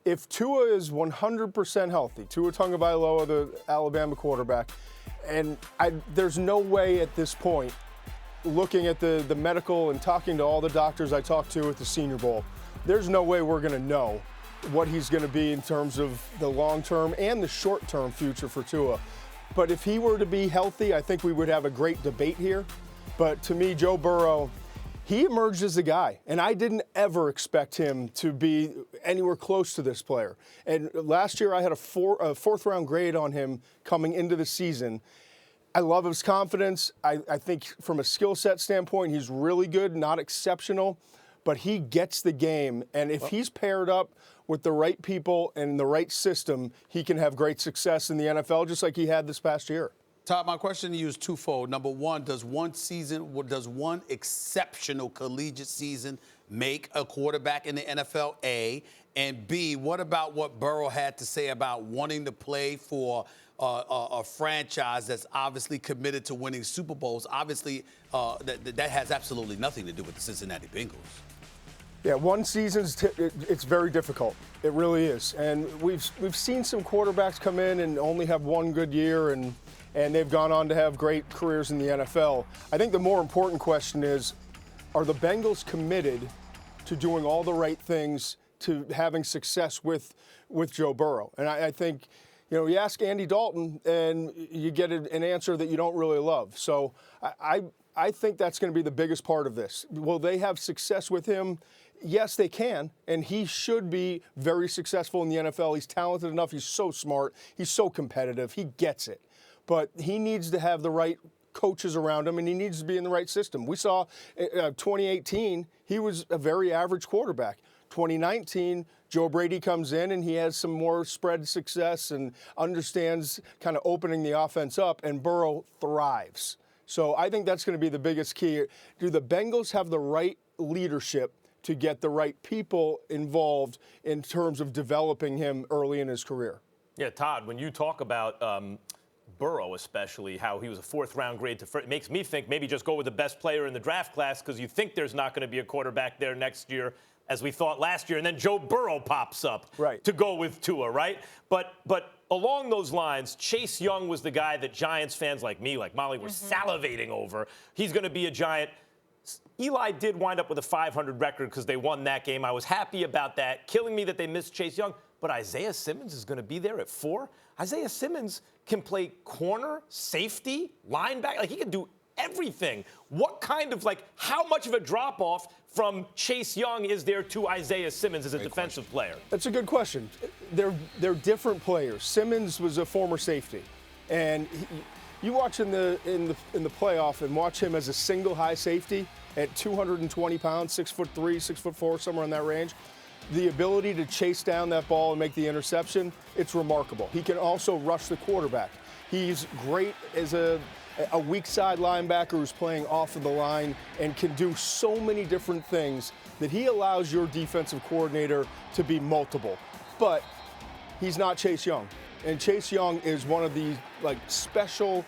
if Tua is 100% healthy, Tua Tagovailoa, the Alabama quarterback, and there's no way at this point, looking at the medical and talking to all the doctors I talked to at the Senior Bowl, there's no way we're going to know what he's going to be in terms of the long-term and the short-term future for Tua. But if he were to be healthy, I think we would have a great debate here. But to me, Joe Burrow, he emerged as a guy, and I didn't ever expect him to be anywhere close to this player. And last year I had a fourth-round grade on him coming into the season. I love his confidence. I think from a skill set standpoint, he's really good, not exceptional, but he gets the game. And if he's paired up with the right people and the right system, he can have great success in the NFL, just like he had this past year. Todd, my question to you is twofold. Number one, does one exceptional collegiate season make a quarterback in the NFL, A? And B, what about what Burrow had to say about wanting to play for a franchise that's obviously committed to winning Super Bowls? Obviously, that has absolutely nothing to do with the Cincinnati Bengals. Yeah, one season's it's very difficult. It really is. And we've seen some quarterbacks come in and only have one good year, and they've gone on to have great careers in the NFL. I think the more important question is, are the Bengals committed to doing all the right things to having success with Joe Burrow? And I think, you ask Andy Dalton and you get an answer that you don't really love. So I think that's going to be the biggest part of this. Will they have success with him? Yes, they can, and he should be very successful in the NFL. He's talented enough. He's so smart. He's so competitive. He gets it. But he needs to have the right coaches around him, and he needs to be in the right system. We saw 2018, he was a very average quarterback. 2019, Joe Brady comes in, and he has some more spread success and understands kind of opening the offense up, and Burrow thrives. So I think that's going to be the biggest key. Do the Bengals have the right leadership to get the right people involved in terms of developing him early in his career? Yeah, Todd, when you talk about Burrow especially, how he was a fourth-round grade to first, it makes me think maybe just go with the best player in the draft class because you think there's not going to be a quarterback there next year, as we thought last year, and then Joe Burrow pops up to go with Tua, right? But along those lines, Chase Young was the guy that Giants fans like me, like Molly, were salivating over. He's going to be a Giant. Eli did wind up with a 500 record because they won that game. I was happy about that. Killing me that they missed Chase Young. But Isaiah Simmons is going to be there at 4. Isaiah Simmons can play corner, safety, linebacker. Like, he can do everything. What kind of, how much of a drop-off from Chase Young is there to Isaiah Simmons as a defensive player? That's a good question. They're different players. Simmons was a former safety. And you watch in the playoff and watch him as a single high safety at 220 pounds, 6'3", 6'4", somewhere in that range. The ability to chase down that ball and make the interception, it's remarkable. He can also rush the quarterback. He's great as a weak side linebacker who's playing off of the line and can do so many different things that he allows your defensive coordinator to be multiple. But he's not Chase Young. And Chase Young is one of the special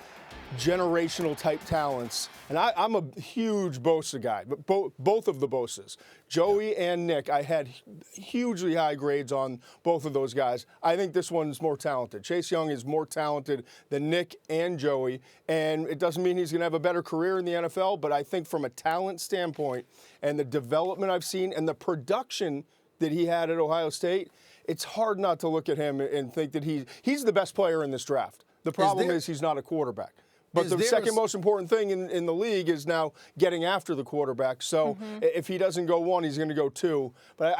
generational type talents. And I'm a huge Bosa guy, but both of the Bosas, Joey and Nick, I had hugely high grades on both of those guys. I think this one's more talented. Chase Young is more talented than Nick and Joey, and it doesn't mean he's going to have a better career in the NFL, but I think from a talent standpoint and the development I've seen and the production that he had at Ohio State, it's hard not to look at him and think that he's the best player in this draft. The problem is he's not a quarterback. But the second most important thing in the league is now getting after the quarterback. So if he doesn't go 1, he's going to go 2. But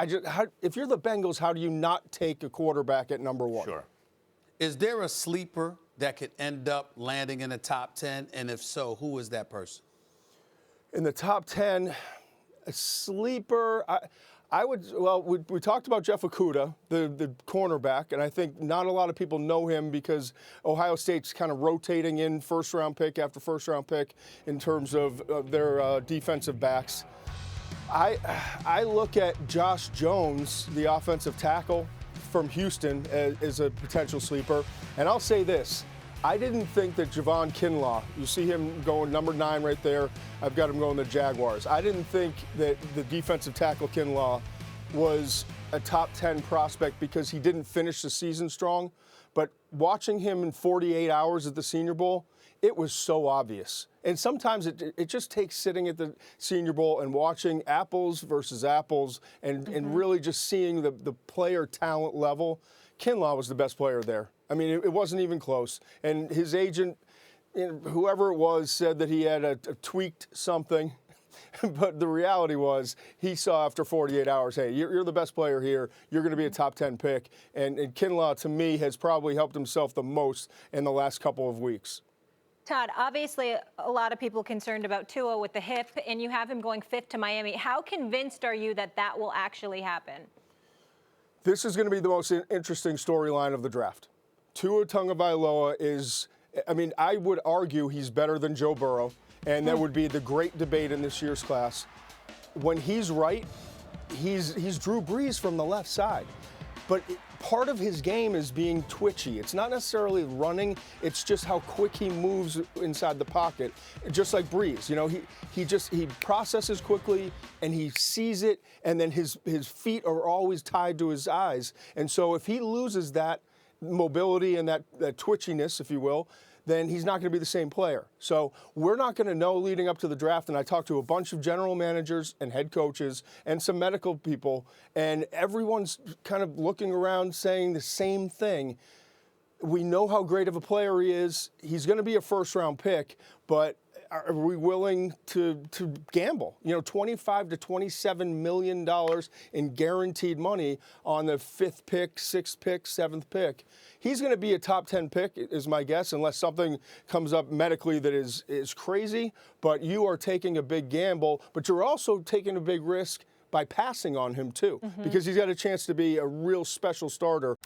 if you're the Bengals, how do you not take a quarterback at number 1? Sure. Is there a sleeper that could end up landing in the top 10? And if so, who is that person? In the top 10, a sleeper, we talked about Jeff Okudah, the cornerback, and I think not a lot of people know him because Ohio State's kind of rotating in first-round pick after first-round pick in terms of their defensive backs. I look at Josh Jones, the offensive tackle from Houston, as a potential sleeper, and I'll say this. I didn't think that Javon Kinlaw, you see him going number 9 right there. I've got him going the Jaguars. I didn't think that the defensive tackle Kinlaw was a top 10 prospect because he didn't finish the season strong, but watching him in 48 hours at the Senior Bowl, it was so obvious. And sometimes it just takes sitting at the Senior Bowl and watching apples versus apples and really just seeing the player talent level. Kinlaw was the best player there. I mean, it wasn't even close. And his agent, whoever it was, said that he had a tweaked something. But the reality was he saw after 48 hours, hey, you're the best player here. You're going to be a top 10 pick. And Kinlaw, to me, has probably helped himself the most in the last couple of weeks. Todd, obviously a lot of people concerned about Tua with the hip, and you have him going 5th to Miami. How convinced are you that that will actually happen? This is going to be the most interesting storyline of the draft. Tua Tagovailoa is, I mean, I would argue he's better than Joe Burrow, and that would be the great debate in this year's class. When he's right, he's Drew Brees from the left side. But part of his game is being twitchy. It's not necessarily running, it's just how quick he moves inside the pocket, just like Brees. You know, he processes quickly and he sees it, and then his feet are always tied to his eyes. And so if he loses that mobility and that twitchiness, if you will, then he's not going to be the same player. So we're not going to know leading up to the draft. And I talked to a bunch of general managers and head coaches and some medical people, and everyone's kind of looking around saying the same thing. We know how great of a player he is. He's going to be a first-round pick, but are we willing to gamble? You know, $25 to $27 million in guaranteed money on the 5th pick, 6th pick, 7th pick. He's going to be a top 10 pick, is my guess, unless something comes up medically that is crazy. But you are taking a big gamble, but you're also taking a big risk by passing on him, too, because he's got a chance to be a real special starter.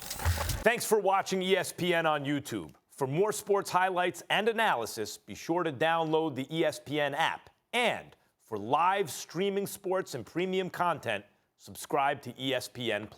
Thanks for watching ESPN on YouTube. For more sports highlights and analysis, be sure to download the ESPN app. And for live streaming sports and premium content, subscribe to ESPN+.